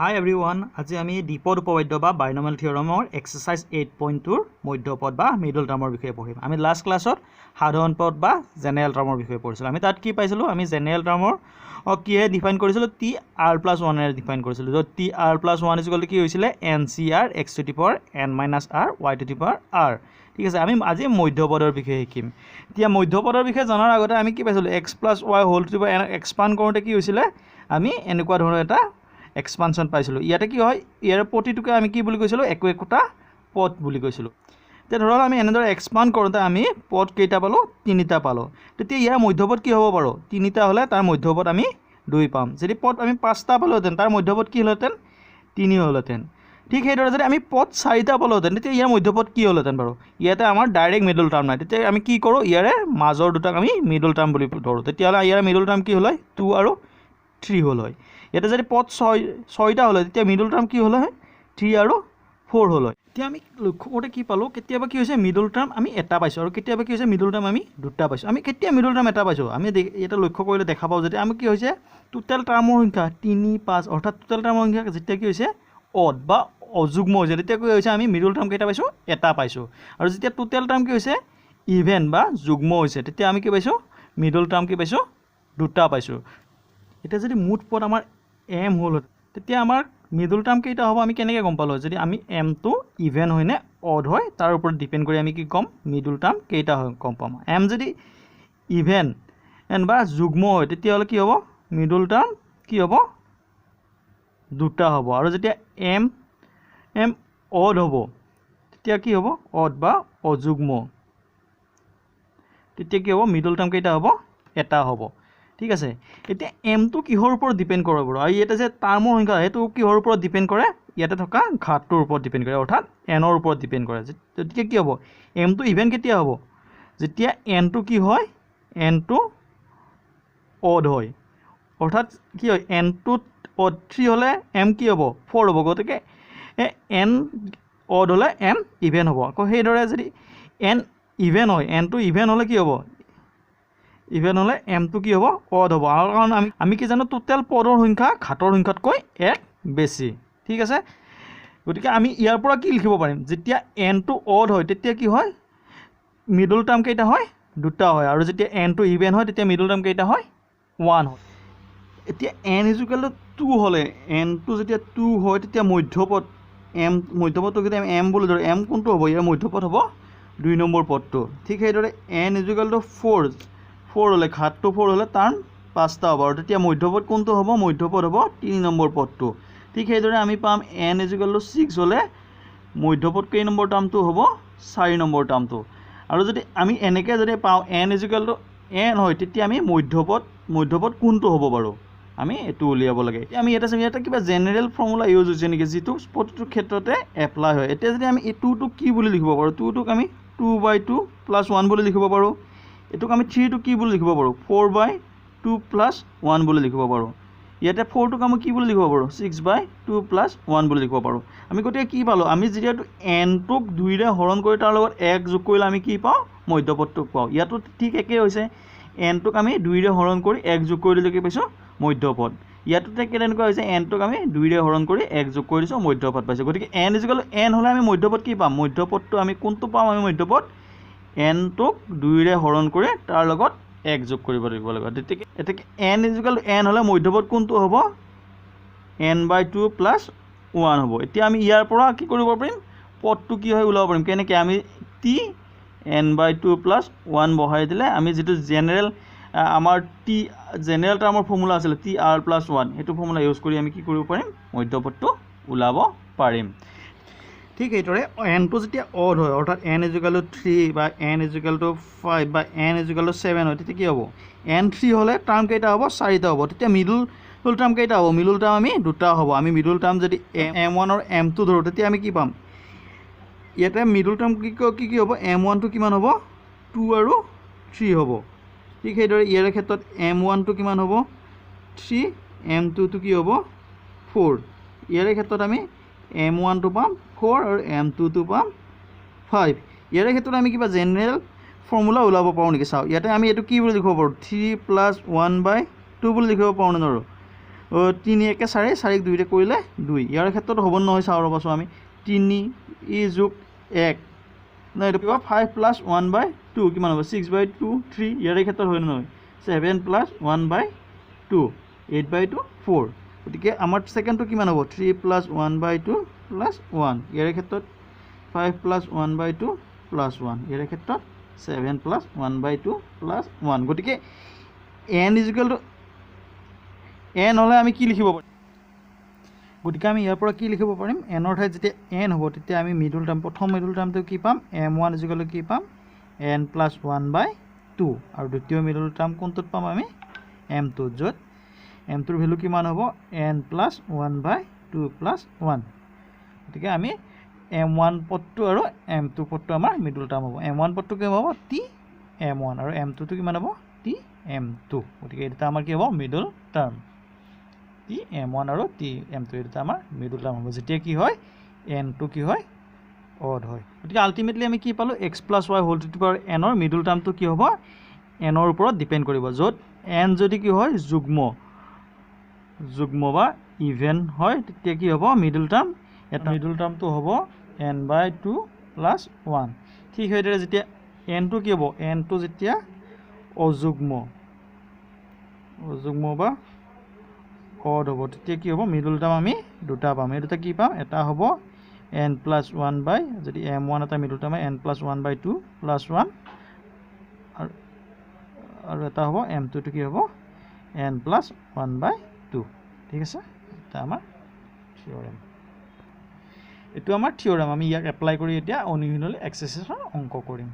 Hi everyone, আজি আমি দ্বিপদ উপপাদ্য বা বাইনমিয়াল থিওৰেমৰ এক্সাৰসাইজ 8.2 মধ্যপদ বা মিডল টাৰ্মৰ বিষয়ে পঢ়িম। আমি লাষ্ট ক্লাছত সাধাৰণ পদ বা জেনেৰেল টাৰ্মৰ বিষয়ে পঢ়িছিলোঁ। আমি তাত কি পাইছিলোঁ? আমি জেনেৰেল টাৰ্মৰ কিহে ডিফাইন কৰিছিলোঁ? টি আৰ প্লাছ 1 এৰে ডিফাইন কৰিছিলোঁ। য'ত T R plus 1 equal to কি হৈছিলে? N C R X two the power N minus R Y two the power R. ঠিক আছে, আমি আজি মধ্যপদৰ বিষয়ে শিকিম। এতিয়া মধ্যপদৰ বিষয়ে জনাৰ আগতে আমি কি পাইছিলোঁ? X plus y whole to the power expand কৰোঁতে কি হৈছিলে? আমি এনেকুৱা ধৰণৰ এটা এক্সপানশ্যন পাইছিলোঁ। ইয়াতে কি হয়? ইয়াৰ প্ৰতিটোকে আমি কি বুলি কৈছিলোঁ? একোটা পদ বুলি কৈছিলোঁ। তেতিয়া ধৰক আমি এনেদৰে এক্সপাণ্ড কৰোঁতে আমি পদ কেইটা পালোঁ? তিনিটা পালোঁ। তেতিয়া ইয়াৰ মধ্যপদ কি হ'ব বাৰু? তিনিটা হ'লে তাৰ মধ্যপদ আমি 2 পাম। যদি পদ আমি 5টা পালোহেঁতেন তাৰ মধ্যপদ কি হ'লহেঁতেন? 3 হ'লহেঁতেন। ঠিক সেইদৰে যদি আমি পদ 4টা পালোহেঁতেন তেতিয়া ইয়াৰ মধ্যপদ কি হ'লহেঁতেন বাৰু? ইয়াতে আমাৰ ডাইৰেক্ট মিডল টাৰ্ম নাই। তেতিয়া আমি কি কৰোঁ? ইয়াৰে মাজৰ দুটাক আমি মিডল টাৰ্ম বুলি ধৰোঁ। তেতিয়াহ'লে ইয়াৰ মিডল টাৰ্ম কি হ'ল হয়? 2 আৰু 3 হ'ল হয়। ইয়াতে যদি পদ 6টা হ'লে তেতিয়া মিডল টাৰ্ম কি হ'ল হয়? 3 আৰু 4 হ'ল হয়। এতিয়া আমি লক্ষ্য কৰোঁতে কি পালোঁ? কেতিয়াবা কি হৈছে? মিডল টাৰ্ম আমি এটা পাইছোঁ আৰু কেতিয়াবা কি হৈছে? মিডল টাৰ্ম আমি দুটা পাইছোঁ। আমি কেতিয়া মিডল টাৰ্ম এটা পাইছোঁ? আমি ইয়াতে লক্ষ্য কৰিলে দেখা পাওঁ যেতিয়া আমি কি হৈছে? টোটেল টাৰ্মৰ সংখ্যা 3, 5 অৰ্থাৎ টোটেল টাৰ্মৰ সংখ্যা যেতিয়া কি হৈছে? অড বা অযুগ্ম হৈছে তেতিয়া কি হৈছে? আমি মিডল টাৰ্ম কেইটা পাইছোঁ? এটা পাইছোঁ। আৰু যেতিয়া টোটেল টাৰ্ম কি হৈছে? ইভেন বা যুগ্ম হৈছে তেতিয়া আমি কি পাইছোঁ? মিডল টাৰ্ম কি পাইছোঁ? দুটা পাইছোঁ। এতিয়া যদি মুঠ পদ আমাৰ এম হ'ল তেতিয়া আমাৰ মিডল টাৰ্ম কেইটা হ'ব? আমি কেনেকৈ গম পালোঁ? যদি আমি এমটো ইভেন হয় নে অড হয় তাৰ ওপৰত ডিপেণ্ড কৰি আমি কি ক'ম? মিডল টাৰ্ম কেইটা হয় গম পাম। এম যদি ইভেন বা যুগ্ম হয় তেতিয়াহ'লে কি হ'ব? মিডল টাৰ্ম কি হ'ব? দুটা হ'ব। আৰু যেতিয়া এম অড হ'ব তেতিয়া কি হ'ব? অড বা অযুগ্ম তেতিয়া কি হ'ব? মিডল টাৰ্ম কেইটা হ'ব? এটা হ'ব। ঠিক আছে, এতিয়া এমটো কিহৰ ওপৰত ডিপেণ্ড কৰে বাৰু? আৰু ইয়াতে যে টাৰ্মৰ সংখ্যা সেইটো কিহৰ ওপৰত ডিপেণ্ড কৰে? ইয়াতে থকা ঘাতটোৰ ওপৰত ডিপেণ্ড কৰে অৰ্থাৎ এনৰ ওপৰত ডিপেণ্ড কৰে। গতিকে কি হ'ব? এমটো ইভেন কেতিয়া হ'ব? যেতিয়া এনটো কি হয়? এনটো অড হয়। অৰ্থাৎ কি হয়? এনটোত অড 3 হ'লে এম কি হ'ব? 4 হ'ব। গতিকে এন অড হ'লে এম ইভেন হ'ব। আকৌ সেইদৰে যদি এন ইভেন হয়, এনটো ইভেন হ'লে কি হ'ব? ইভেন হ'লে এমটো কি হ'ব? অড হ'ব। আৰু কাৰণ আমি কি জানো? টোটেল পদৰ সংখ্যা ঘাতৰ সংখ্যাতকৈ 1 বেছি। ঠিক আছে, গতিকে আমি ইয়াৰ পৰা কি লিখিব পাৰিম? যেতিয়া এনটো অড হয় তেতিয়া কি হয়? মিডল টাৰ্ম কেইটা হয়? দুটা হয়। আৰু যেতিয়া এনটো ইভেন হয় তেতিয়া মিডল টাৰ্ম কেইটা হয়? 1 হয়। এতিয়া এন ইজুকেল টু 2 হ'লে এনটো যেতিয়া 2 হয় তেতিয়া মধ্যপদ মধ্যপদটো যদি আমি এম বুলি ধৰোঁ, এম কোনটো হ'ব? ইয়াৰ মধ্যপদ হ'ব 2 নম্বৰ পদটো। ঠিক সেইদৰে এন ইজুকেল টু 4 হ'লে ঘাতটো 4 হ'লে টাৰ্ম 5টা হ'ব। আৰু তেতিয়া মধ্যপদ কোনটো হ'ব? মধ্যপদ হ'ব 3 নম্বৰ পদটো। ঠিক সেইদৰে আমি পাম এন ইজুকেল টু 6 হ'লে মধ্যপদ কেই নম্বৰ টাৰ্মটো হ'ব? 4 নম্বৰ টাৰ্মটো। আৰু যদি আমি এনেকৈ যদি পাওঁ এন ইজুকেল টু এন হয় তেতিয়া আমি মধ্যপদ কোনটো হ'ব বাৰু? আমি এইটো উলিয়াব লাগে। এতিয়া আমি ইয়াতে কিবা জেনেৰেল ফৰ্মুলা ইউজ হৈছে নেকি যিটো প্ৰতিটো ক্ষেত্ৰতে এপ্লাই হয়? এতিয়া যদি আমি এই 2টোক কি বুলি লিখিব পাৰোঁ? 2টোক আমি 2/2 + 1 বুলি লিখিব পাৰোঁ। এইটোক আমি 3টো কি বুলি লিখিব পাৰোঁ? 4/2 + 1 বুলি লিখিব পাৰোঁ। ইয়াতে 4টোক আমি কি বুলি লিখিব পাৰোঁ? 6/2 + 1 বুলি লিখিব পাৰোঁ। আমি গতিকে কি পালোঁ? আমি যিহেতু এনটোক 2ৰে হৰণ কৰি তাৰ লগত 1 যোগ কৰিলে আমি কি পাওঁ? মধ্যপদটোক পাওঁ। ইয়াতো ঠিক একেই হৈছে। এনটোক আমি 2ৰে হৰণ কৰি 1 যোগ কৰি দিলে কি পাইছোঁ? মধ্যপদ। ইয়াতো কেনেকুৱা হৈছে? এনটোক আমি 2ৰে হৰণ কৰি 1 যোগ কৰি দিছোঁ, মধ্যপদ পাইছোঁ। গতিকে এন ইজুকেল এন হ'লে আমি মধ্যপদ কি পাম? মধ্যপদটো আমি কোনটো পাম? আমি মধ্যপদ এনটোক 2ৰে হৰণ কৰি তাৰ লগত 1 যোগ কৰিব লাগিব। গতিকে এন ইজুকেল এন হ'লে মধ্যপদ কোনটো হ'ব? n/2 + 1 হ'ব। এতিয়া আমি ইয়াৰ পৰা কি কৰিব পাৰিম? পদটো কি হয় ওলাব পাৰিম। কেনেকৈ? আমি টি n/2 + 1 বহাই দিলে আমি যিটো আমাৰ জেনেৰেল টাৰ্মৰ ফৰ্মুলা আছিলে টি আৰ প্লাছ 1 সেইটো ফৰ্মুলা ইউজ কৰি আমি কি কৰিব পাৰিম? মধ্যপদটো ওলাব পাৰিম। ঠিক সেইদৰে এনটো যেতিয়া অড হয় অৰ্থাৎ n = 3 বা n = 5 বা n = 7 হয় তেতিয়া কি হ'ব? n3 হ'লে টাৰ্ম কেইটা হ'ব? 4টা হ'ব। তেতিয়া মিডল টাৰ্ম কেইটা হ'ব? মিডল টাৰ্ম আমি দুটা হ'ব। আমি মিডল টাৰ্ম যদি m1 আৰু m2 ধৰোঁ তেতিয়া আমি কি পাম? ইয়াতে মিডল টাৰ্ম কি হ'ব? m1টো কিমান হ'ব? 2 আৰু 3 হ'ব। ঠিক সেইদৰে ইয়াৰ ক্ষেত্ৰত m1টো কিমান হ'ব? 3, m2টো কি হ'ব? 4। ইয়াৰ ক্ষেত্ৰত আমি m1টো পাম 4 আৰু m2টো পাম 5। ইয়াৰ ক্ষেত্ৰত আমি কিবা জেনেৰেল ফৰ্মুলা ওলাব পাৰোঁ নেকি? চাওঁ, ইয়াতে আমি এইটো কি বুলি লিখিব পাৰোঁ? 3 + 1/2 বুলি লিখিব পাৰোঁ নে নোৱাৰোঁ? 3 1 4 4 2 কৰিলে 2 ইয়াৰ ক্ষেত্ৰত হ'ব নহয় চাও ৰবাছো আমি 3 ই যোগ 1 না এটো কিবা 5 প্লাস 1 বাই 2 কিমান হ'ব 6 বাই 2 3 ইয়াৰ ক্ষেত্ৰত হয় নহয় 7 প্লাস 1 বাই 2 8 বাই 2 4 গতিকে আমাৰ সেকেন্ডটো কিমান হ'ব 3 প্লাস 1 বাই 2 প্লাস 1 ইয়াৰ ক্ষেত্ৰত 5 প্লাস 1 বাই 2 প্লাস 1 ইয়াৰ ক্ষেত্ৰত 7 প্লাস 1 বাই 2 প্লাস 1 গতিকে n ইকুয়াল টু n হলে আমি কি লিখিব পাৰিম গতিকে আমি ইয়াৰ পৰা কি লিখিব পাৰিম n ৰ ঠাইত যেতিয়া n হ'ব তেতিয়া আমি মিডল টাৰ্ম প্ৰথম মিডল টাৰ্মটো কি পাম m1 ইকুয়াল টু কি পাম n প্লাস 1 বাই 2 আৰু দ্বিতীয় মিডল টাৰ্ম কোনটোত পাম আমি m2 যত m2 ৰ ভ্যালু কিমান হ'ব n প্লাস 1 বাই 2 প্লাস 1 গতিকে আমি m1 পদটো আৰু m2 পদটো আমাৰ মিডল টাৰ্ম হ'ব m1 পদটো কি হ'ব t m1 আৰু m2 টো কিমান হ'ব t m2 গতিকে এটা আমাৰ কি হ'ব মিডল টাৰ্ম t m1 আৰু t m2 এটা আমাৰ মিডল টাৰ্ম হ'ব যেতিয়া কি হয় n2 কি হয় অড হয় গতিকে আলটিমেটলি আমি কি পালো x + y whole to the power n ৰ মিডল টাৰ্মটো কি হ'ব n ৰ ওপৰত ডিপেন্ড কৰিব যত n যদি কি হয় যুগ্ম বা ইভেন হয় তেতিয়া কি হ'ব মিডল টাৰ্ম এটা মিডল টাৰ্মটো হ'ব n/2 + 1 ঠিক হৈদৰে যেতিয়া n টো কি হ'ব n টো যেতিয়া অযুগ্ম বা অড হ'ব তেতিয়া কি হ'ব মিডল টাৰ্ম আমি দুটা পাম এই দুটা কি পাম এটা হ'ব n + 1 বাই যদি m1 এটা মিডল টাৰ্ম n + 1 বাই 2 + 1 আৰু এটা হ'ব m2 টো কি হ'ব n + 1 বাই 2 ঠিক আছে এটা আমাৰ থিওৰেম এটো আমাৰ থিওৰেম আমি ইয়াক এপ্লাই কৰি এতিয়া অনুশীলনী এক্সাৰসাইজৰ অংক কৰিম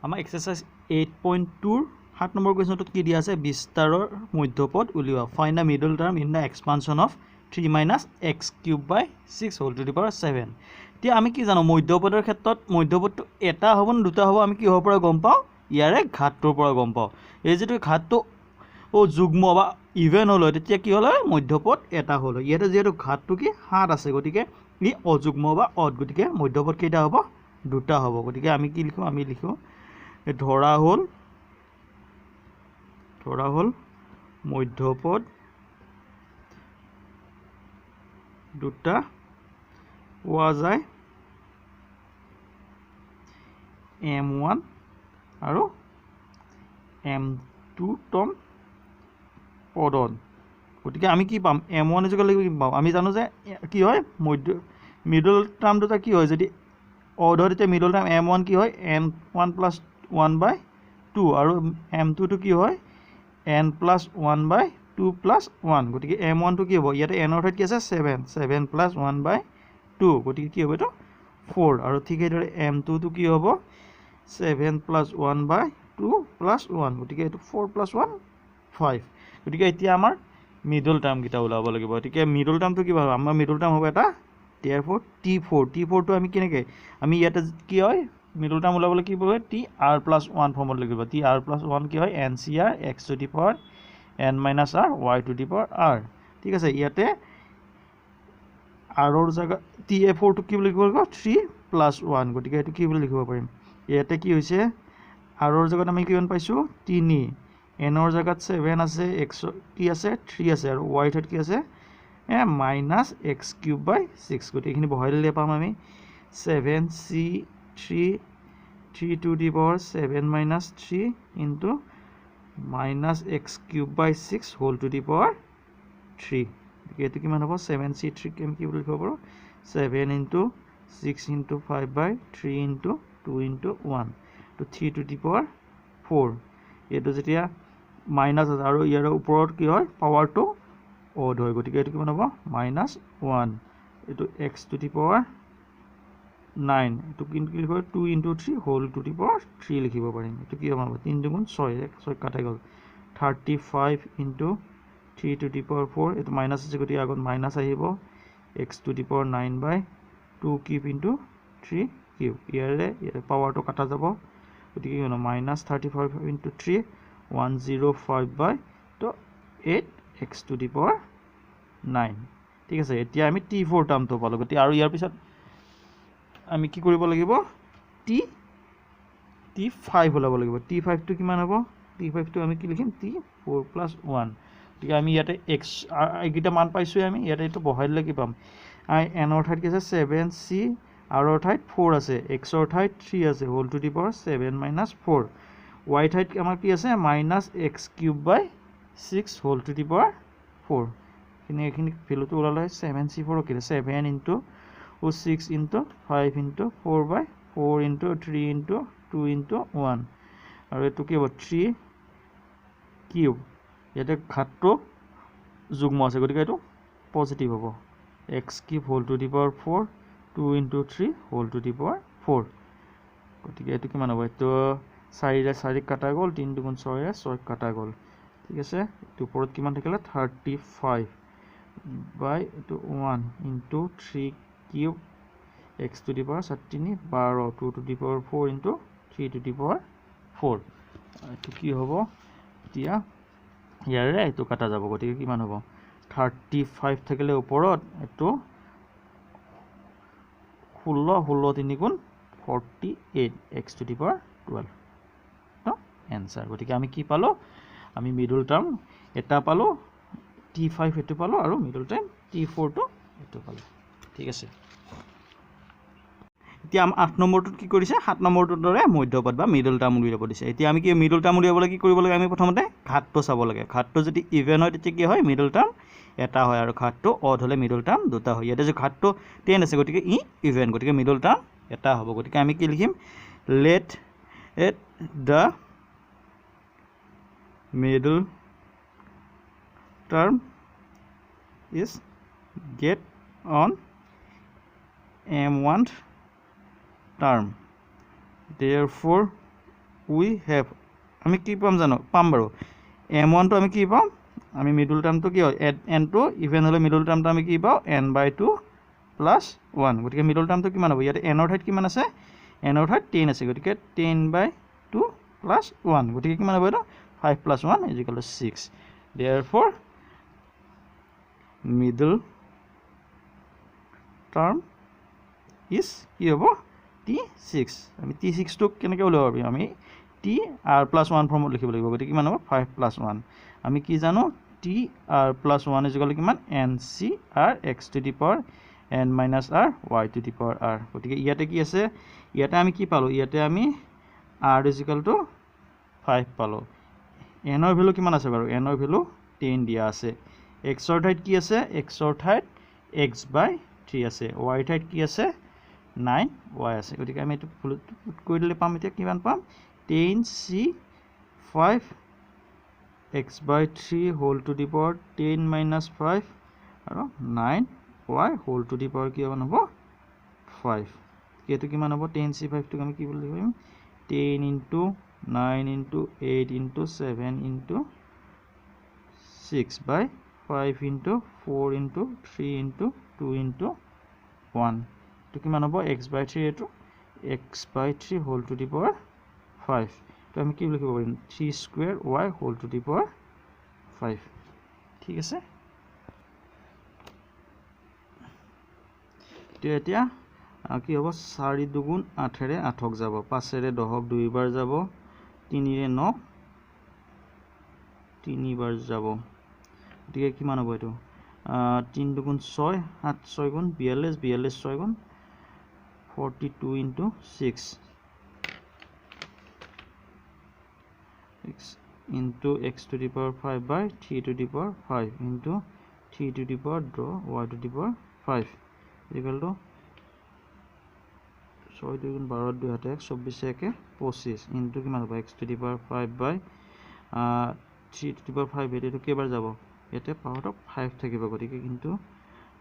আমাৰ এক্সাৰসাইজ 8.2 7 নম্বৰ কোৱেশ্চনটোত কি দিয়া আছে বিস্তাৰৰ মধ্যপদ উলিওৱা find the middle term in the expansion of 3 - x³ / 6 whole to the power 7 এতিয়া আমি কি জানো মধ্যপদৰ ক্ষেত্ৰত মধ্যপদটো এটা হ'ব না দুটা হ'ব আমি কি হ'ব পৰা গম পাও ইয়াৰে ঘাতটোৰ পৰা গম পাও এই যেটো ঘাতটো ও যুগ্ম বা ইভেন হল তেতিয়া কি হল মধ্যপদ এটা হল ইয়াতে যেটো ঘাতটো কি 7 আছে গটিকে ই অযুগ্ম বা অড গটিকে মধ্যপদ কেইটা হ'ব দুটা হ'ব গটিকে আমি কি লিখো আমি লিখো ধৰা হল মধ্যপদ দুটা পোৱা যায় m1 আৰু m2 টম পদন গটিকে আমি কি পাম m1 ইকুয়াল কি পাম আমি জানো যে কি হয় মিডল টার্ম দুটা কি হয় যদি অড হয় তেতিয়া মিডল টার্ম m1 কি হয় n1 + 1 বাই 2 আৰু m2 টো কি হয় n + 1 বাই 2 + 1 গটিকে m1 টো কি হ'ব ইয়াতে n ৰ ঠাইত কি আছে 7 + 1 বাই 2 গটিকে কি হ'ব এটো 4 আৰু ঠিক এইদৰে m2 টো কি হ'ব 7 + 1 বাই 2 + 1 গটিকে এটো 4 + 1 5 গটিকে এতিয়া আমাৰ মিডল টাৰ্ম কিটা ওলাব লাগিব গটিকে মিডল টাৰ্মটো কি হ'ব আমাৰ মিডল টার্ম হ'ব এটা therefore t4 টো আমি কেনেকে আমি ইয়াতে কি হয় মিডল টার্ম ওলাবলৈ কি হ'ব tr + 1 ফৰ্মত লিখিব tr + 1 কি হয় ncr x to the power n - r y two the power r ঠিক আছে ইয়াতে r ৰ জায়গা tf4 টো কি বুলি লিখিব 3 + 1 গটিকে এটো কি বুলি লিখিব পাৰিম ইয়াতে কি হৈছে r ৰ জায়গাত আমি কিমান পাইছো 3 n ৰ জায়গাত 7 আছে x কি আছে 3 আছে আৰু y ঠাইত কি আছে -x³ / 6 গটি এখিনি বহাই দিলে পাম আমি 7c3 3 to the power 7 - 3 into -x³ / 6 whole to the power 3 এটো কিমান হ'ব 7c3 কেম কি বুলি লিখিব পাৰো 7 * 6 * 5 / 3 * 2 * 1 তো 3 টু দি পাৱাৰ 4 এটো যেতিয়া মাইনাস আছে আৰু ইয়াৰ ওপৰত কি হয় পাৱাৰটো অড হয় গটিকে এটো কিমান হ'ব -1 এটো x টু দি পাৱাৰ 9 এটো কি লিখিব 2 * 3 হোল টু দি পাৱাৰ 3 লিখিব পাৰিম এটো কি হ'ব 3 * 6 6 কাটাই গল 35 * 3 টু দি পাৱাৰ 4 এটো মাইনাস আছে গটি আগত মাইনাস আহিব x to the power 9 by 2 cube * 3 cube ইয়াৰে পাৱাৰটো কাটা যাব গটিকে কি হ'ব -35 * 3 105 বাই তো 8 x টু দি পাৱাৰ 9 ঠিক আছে এতিয়া আমি t4 টাৰ্মটো পালো গটি আৰু ইয়াৰ পিছত আমি কি কৰিব লাগিব t5 ওলাব লাগিব t5 টো কিমান হ'ব t5 টো আমি কি লিখিম t4 + 1 গতিকে আমি ইয়াতে এক্স এইকেইটা মান পাইছোঁ আমি ইয়াতে এইটো বহাই দিলে কি পাম এনৰ ঠাইত কি আছে 7c আৰৰ ঠাইত 4 আছে এক্সৰ ঠাইত 3 আছে whole to the power 7 minus 4 y ঠাইত আমাৰ কি আছে minus x cube by 6 whole to the power 4 এইখিনি ভেলুটো ওলালে 7c4 কি 7 into 6 into 5 into 4 by 4 into 3 into 2 into 1 আৰু এইটো কি হ'ব 3 কিউব ইয়াতে ঘাতটো যুগ্ম আছে গতিকে এইটো পজিটিভ হ'ব x cube whole to the power 4 2 into 3 whole to the power 4 গতিকে এইটো কিমান হ'ব এইটো 4 কাটা গ'ল 3 দুগুণ 6 কাটা গ'ল ঠিক আছে এইটো ওপৰত কিমান থাকিলে 35 বাই এইটো 1 into 3 cube x two the power 7 12 2 two the power 4 into 3 to the power 4 এইটো কি হ'ব এতিয়া ইয়াৰে এইটো কাটা যাব গতিকে কিমান হ'ব 35 থাকিলে ওপৰত এইটো 16 3 গুণ 48 x টু দি পাৱাৰ 12 ন এনসাৰ গতিকে আমি কি পালো আমি মিডল টাৰ্ম এটা পালো t5 এটো পালো আৰু মিডল টাৰ্ম t4 টো এটো পালো ঠিক আছে এতিয়া 8 নম্বৰটোত কি কৰিছে 7 নম্বৰটোৰ দৰে মধ্যপদ বা মিডল টাৰ্ম উলিয়াব দিছে এতিয়া আমি কি মিডল টাৰ্ম উলিয়াবলৈ কি কৰিব লাগে আমি প্ৰথমতে ঘাতটো চাব লাগে ঘাতটো যদি ইভেন হয় তেতিয়া কি হয় মিডল টাৰ্ম এটা হয় আৰু ঘাতটো অড হলে মিডল টাৰ্ম দুটা হয় ইয়াতে যে ঘাতটো 10 আছে গতিকে ই ইভেন গতিকে মিডল টাৰ্ম এটা হ'ব গতিকে আমি কি লিখিম let at the middle term is get on m1 term therefore we have আমি কি পাম জানো পাম বাৰু m1 তো আমি কি পাম আমি মিডল টার্ম তো কি হয় n তো ইভেন হলে মিডল টার্ম তো আমি কি পাও n/2 + 1 গতিকে মিডল টার্ম তো কিমান হ'ব ইয়াতে n ৰ ঠাইত কিমান আছে n ৰ ঠাইত 10 আছে গতিকে 10/2 + 1 গতিকে কিমান হ'ব এটা 5 + 1 = 6 therefore middle term is কি হ'ব t6 আমি t6 টো কেনেকৈ উলিয়াব পাৰিম আমি t r + 1 ফৰ্মত লিখিব লাগিব গতিকে কিমান হ'ব 5 + 1 আমি কি জানো t r + 1 = কিমান n c r x to the power n minus r y to the power r গতিকে ইয়াতে কি আছে ইয়াতে আমি কি পালো ইয়াতে আমি r = 5 পালো n ৰ ভ্যালু কিমান আছে বাৰু n ৰ ভ্যালু 10 দিয়া আছে x ৰ ঠাইত কি আছে x ৰ ঠাইত x/3 আছে y ৰ ঠাইত কি আছে 9y আছে গতিকে আমি এটো ফুল কৰি দিলে পাম এতিয়া কিমান পাম 10c5 x/3 whole to the power 10 minus 5 আৰু 9y whole to the power কি হ'ব 5 এটো কিমান হ'ব 10c5 টো আমি কি বুলি লিখিম 10 into 9 into 8 into 7 into 6 by 5 into 4 into 3 into 2 into 1 to কিমান হ'ব x/3 এটো x/3 whole to the power 5 তো আমি কি লিখিব পাৰিম 3 square y whole to the power 5 ঠিক আছে তো এতিয়া কি হ'ব 4 দুগুণ 8 ৰে 8ক যাব 5 ৰে 10ক দুইবাৰ যাব 3 ৰে 9 তিনিবাৰ যাব গতিকে কিমান হ'ব এটো 3 দুগুণ 6 7 6 গুণ 42 42 6 গুণ 42 into 6 x into x to the power 5 by 3 to the power 5 into 3 to the power draw y to the power 5 equal to 6 2 গুণ 12 2 হাতে 24 একে 25 into কিমান হ'ব x to the power 5 by 3 to the power 5 এটো কেবাৰ যাব এতে পাওয়ার 5 থাকিব গতিকে কিন্তু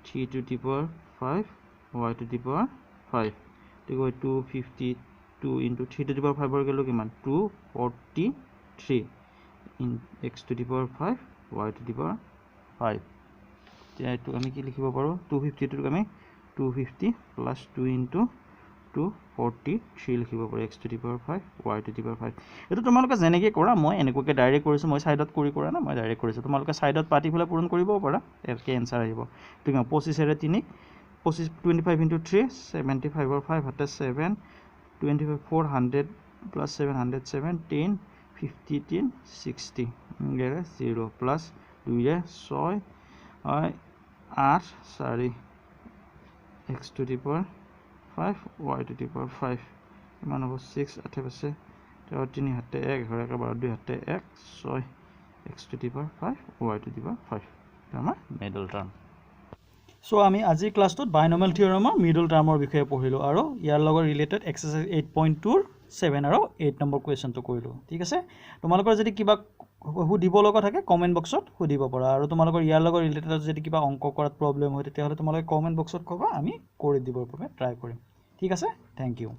3 to the power 5 y to the power 5 to go 252 into 3 to the power 5 গেল কিমান 243 in x to the power 5 y to the power 5 তে এটো আমি কি লিখিব পাৰো 252 ক আমি 250 plus 2 into 243 লিখিব পাৰো x to the power 5 y to the power 5 এটো তোমালোকে জেনেকে কৰা মই এনেকৈ ডাইৰেক্ট কৰিছো মই সাইডত কৰি কৰা না মই ডাইৰেক্ট কৰিছো তোমালোকে সাইডত পাটি ফলে পূৰণ কৰিব পাৰা একে आंसर আহিব ঠিক আছে 25 ৰে 3 25 25 into 3 75 or 5 হাতে 7 25 400 plus 707 10 53 60 0 plus 2 6 8 4 x to the power 5 y to the power 5 ইমান হ'ব 6 8 আছে 3 হাতে 1 ঘৰ 1 2 হাতে 1 6 x to the power 5 y to the power 5 এটা আমাৰ মিডল টাৰ্ম সো আমি আজি ক্লাছটোত বাইনমিয়াল থিওৰেমৰ মিডল টাৰ্মৰ বিষয়ে পঢ়িলো আৰু ইয়াৰ লগত ৰিলেটেড এক্সাৰসাইজ 8.2 7 আৰু 8 নম্বৰ কোৱেশ্চনটো কৰিলো ঠিক আছে তোমালোকৰ যদি কিবা সুধিব লগা থাকে কমেন্ট বক্সত সুধিব পাৰা আৰু তোমালোকৰ ইয়াৰ লগত ৰিলেটেড যদি কিবা অংক কৰাত প্ৰবলেম হয় তেতিয়াহলে তোমালোকে কমেন্ট বক্সত কবা আমি কৰি দিবৰ বাবে ট্ৰাই কৰিম ঠিক আছে থ্যাংক ইউ